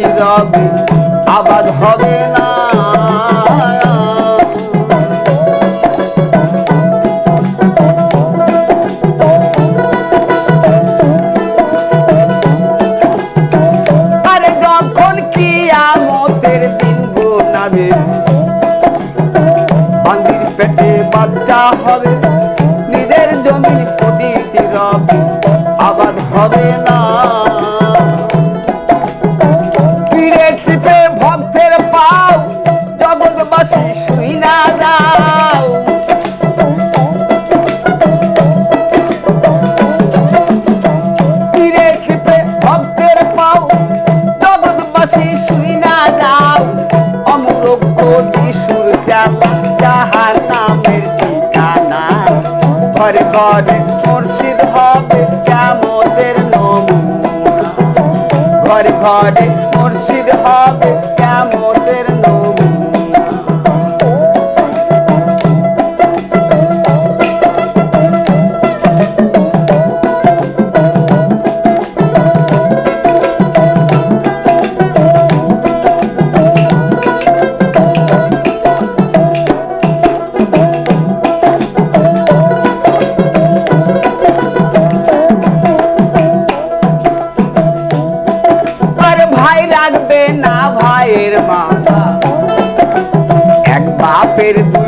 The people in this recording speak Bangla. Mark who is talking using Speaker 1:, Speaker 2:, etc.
Speaker 1: প্রদীপটি রবে আবাদ হবে না। আরে যখন কিয়ামতের দিন গোনাবে বান্দির পেটে বাচ্চা হবে, নিজের জমিন প্রদীপটি রবে আবাদ হবে না। ফিরে টিপে ভক্তের পাও জগৎবাসী শুই না যাও। ফিরে টিপে ভক্তের পাও জগৎবাসী শুই না যাও। অমূলক যিশুর জ্বালা জাহান্নামের ঠিকানা। ঘরে ঘরে মুর্শিদ হবে কিয়ামতের নমুনা। ঘরে ঘরে মুর্শিদ হবে কিয়ামতের নমুনা। ভাই রাখবে না ভাইয়ের মাথা, এক বাপের 2